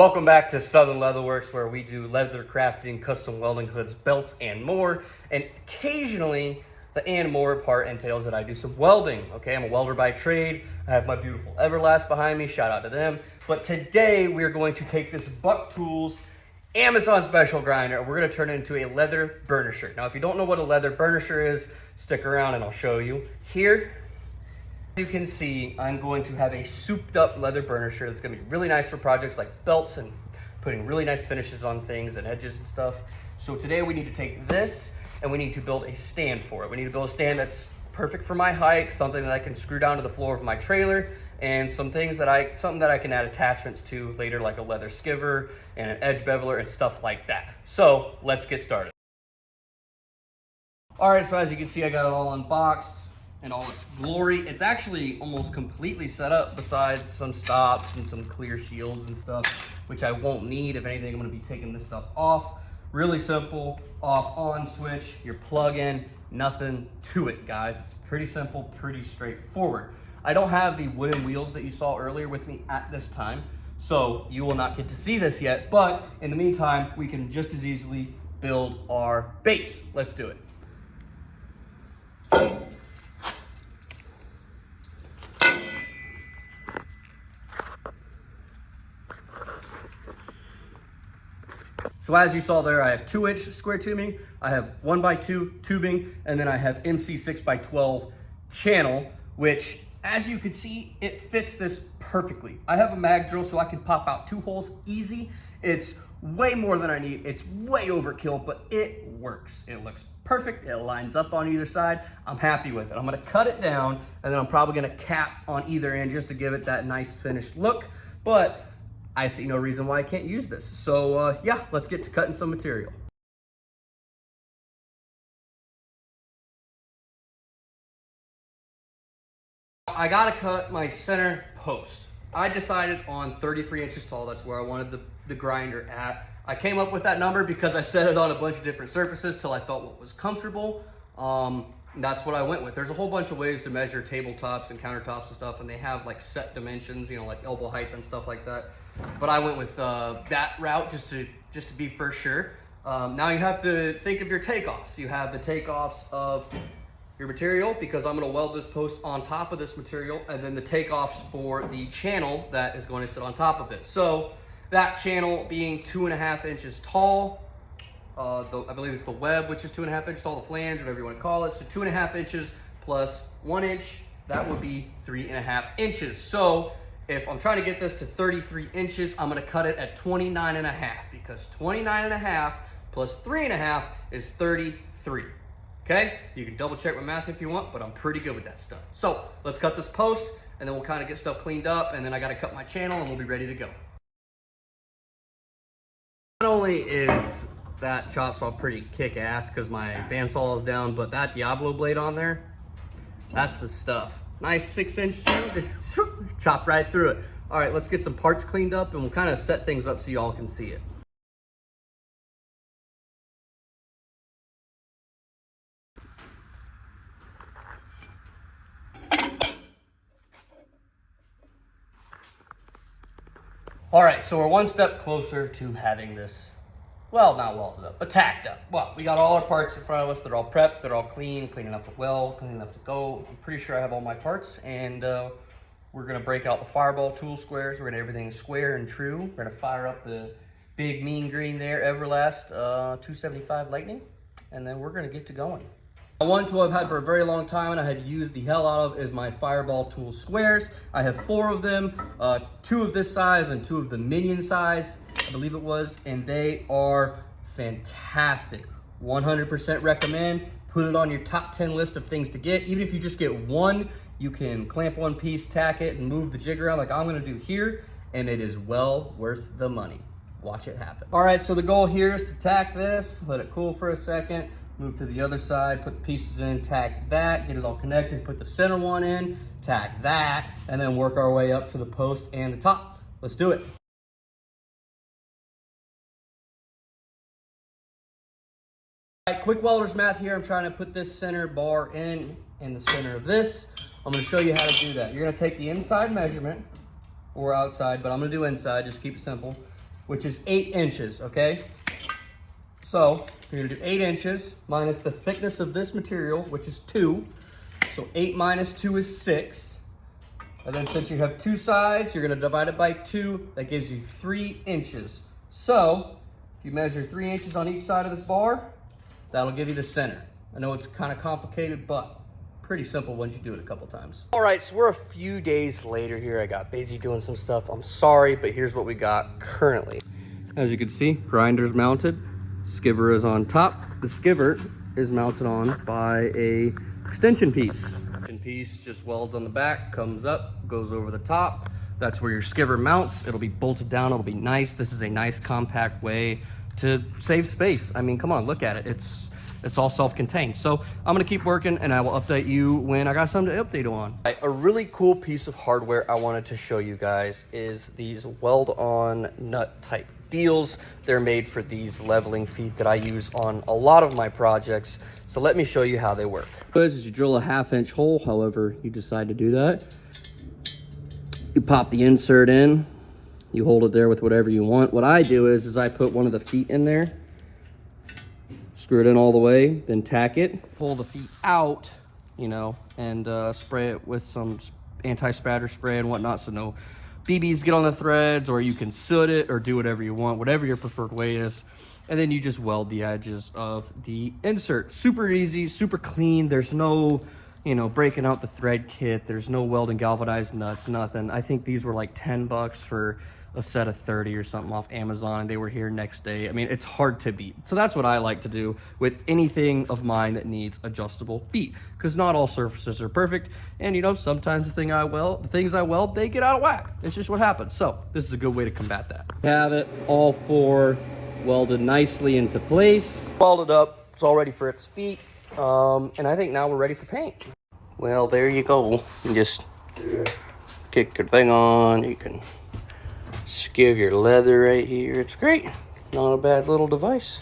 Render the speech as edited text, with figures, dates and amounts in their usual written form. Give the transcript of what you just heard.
Welcome back to Southern Leatherworks, where we do leather crafting, custom welding hoods, belts, and more. And occasionally, the and more part entails that I do some welding. Okay, I'm a welder by trade. I have my beautiful Everlast behind me. Shout out to them. But today, we're going to take this Buck Tools Amazon special grinder, and we're going to turn it into a leather burnisher. Now, if you don't know what a leather burnisher is, stick around and I'll show you. Here, you can see I'm going to have a souped up leather burnisher that's going to be really nice for projects like belts and putting really nice finishes on things and edges and stuff. So today we need to take this and we need to build a stand for it. We need to build a stand that's perfect for my height, something that I can screw down to the floor of my trailer, and something that I can add attachments to later, like a leather skiver and an edge beveler and stuff like that. So let's get started. All right, so as you can see, I got it all unboxed in all its glory. It's actually almost completely set up, besides some stops and some clear shields and stuff, which I won't need. If anything, I'm gonna be taking this stuff off. Really simple, off, on switch, your plug in, nothing to it, guys. It's pretty simple, pretty straightforward. I don't have the wooden wheels that you saw earlier with me at this time, so you will not get to see this yet, but in the meantime, we can just as easily build our base. Let's do it. So as you saw there, I have 2-inch square tubing, I have 1x2 tubing, and then I have MC 6x12 channel, which, as you can see, it fits this perfectly. I have a mag drill so I can pop out 2 holes easy. It's way more than I need. It's way overkill, but it works. It looks perfect. It lines up on either side. I'm happy with it. I'm gonna cut it down, and then I'm probably gonna cap on either end just to give it that nice finished look. But I see no reason why I can't use this. So yeah, let's get to cutting some material. I gotta cut my center post. I decided on 33 inches tall. That's where I wanted the grinder at. I came up with that number because I set it on a bunch of different surfaces till I felt what was comfortable. That's what I went with. There's a whole bunch of ways to measure tabletops and countertops and stuff, and they have like set dimensions, you know, like elbow height and stuff like that. But I went with that route just to be for sure. Now you have to think of your takeoffs. You have the takeoffs of your material, because I'm going to weld this post on top of this material, and then the takeoffs for the channel that is going to sit on top of it. So that channel being 2.5 inches tall. I believe it's the web, which is 2.5 inches tall, the flange, whatever you want to call it. So 2.5 inches plus 1 inch, that would be 3.5 inches. So if I'm trying to get this to 33 inches, I'm going to cut it at 29.5, because 29.5 plus 3.5 is 33. Okay? You can double check my math if you want, but I'm pretty good with that stuff. So let's cut this post, and then we'll kind of get stuff cleaned up, and then I got to cut my channel, and we'll be ready to go. Not only is that chop saw pretty kick-ass because my bandsaw is down, but that Diablo blade on there, that's the stuff. Nice 6-inch tube, chop right through it. All right, let's get some parts cleaned up, and we'll kind of set things up so y'all can see it. All right, so we're one step closer to having this, well, not welded up, but tacked up. Well, we got all our parts in front of us. They're all prepped, they're all clean enough to weld, clean enough to go. I'm pretty sure I have all my parts, and we're gonna break out the Fireball tool squares. We're gonna everything square and true. We're gonna fire up the big mean green there, Everlast 275 Lightning, and then we're gonna get to going. One tool I've had for a very long time and I have used the hell out of is my Fireball tool squares. I have 4 of them, 2 of this size and 2 of the minion size, I believe it was, and they are fantastic. 100% recommend. Put it on your top 10 list of things to get. Even if you just get one, you can clamp one piece, tack it, and move the jig around like I'm gonna do here, and it is well worth the money. Watch it happen. All right, so the goal here is to tack this, let it cool for a second, move to the other side, put the pieces in, tack that, get it all connected, put the center one in, tack that, and then work our way up to the post and the top. Let's do it. All right, quick welder's math here. I'm trying to put this center bar in the center of this. I'm gonna show you how to do that. You're gonna take the inside measurement, or outside, but I'm gonna do inside, just keep it simple. which is 8 inches, okay? So you're gonna do 8 inches minus the thickness of this material, which is 2. So 8 minus 2 is 6. And then since you have 2 sides, you're gonna divide it by 2. That gives you 3 inches. So if you measure 3 inches on each side of this bar, that'll give you the center. I know it's kind of complicated, but pretty simple once you do it a couple times. All right, so we're a few days later here. I got busy doing some stuff. I'm sorry, but here's what we got currently. As you can see, grinder's mounted. Skiver is on top. The skiver is mounted on by a extension piece. Extension piece just welds on the back, comes up, goes over the top. That's where your skiver mounts. It'll be bolted down. It'll be nice. This is a nice compact way to save space. I mean, come on, look at it. It's all self-contained. So I'm gonna keep working and I will update you when I got something to update on. A really cool piece of hardware I wanted to show you guys is these weld-on nut type deals. They're made for these leveling feet that I use on a lot of my projects. So let me show you how they work. As you drill a 1/2 inch hole, however you decide to do that, you pop the insert in, you hold it there with whatever you want. What I do is I put one of the feet in there, screw it in all the way, then tack it, pull the feet out, you know, and spray it with some anti-spatter spray and whatnot so no BBs get on the threads, or you can soot it or do whatever you want, whatever your preferred way is. And then you just weld the edges of the insert. Super easy, super clean. There's no, you know, breaking out the thread kit. There's no welding galvanized nuts, nothing. I think these were like 10 bucks for a set of 30 or something off Amazon. They were here next day. I mean, it's hard to beat. So that's what I like to do with anything of mine that needs adjustable feet, because not all surfaces are perfect. And you know, sometimes the things I weld, they get out of whack. It's just what happens. So this is a good way to combat that. Have it all 4 welded nicely into place. Welded up, it's all ready for its feet. And I think now we're ready for paint. Well, there you go. You just kick your thing on. You can skiv your leather right here. It's great. Not a bad little device.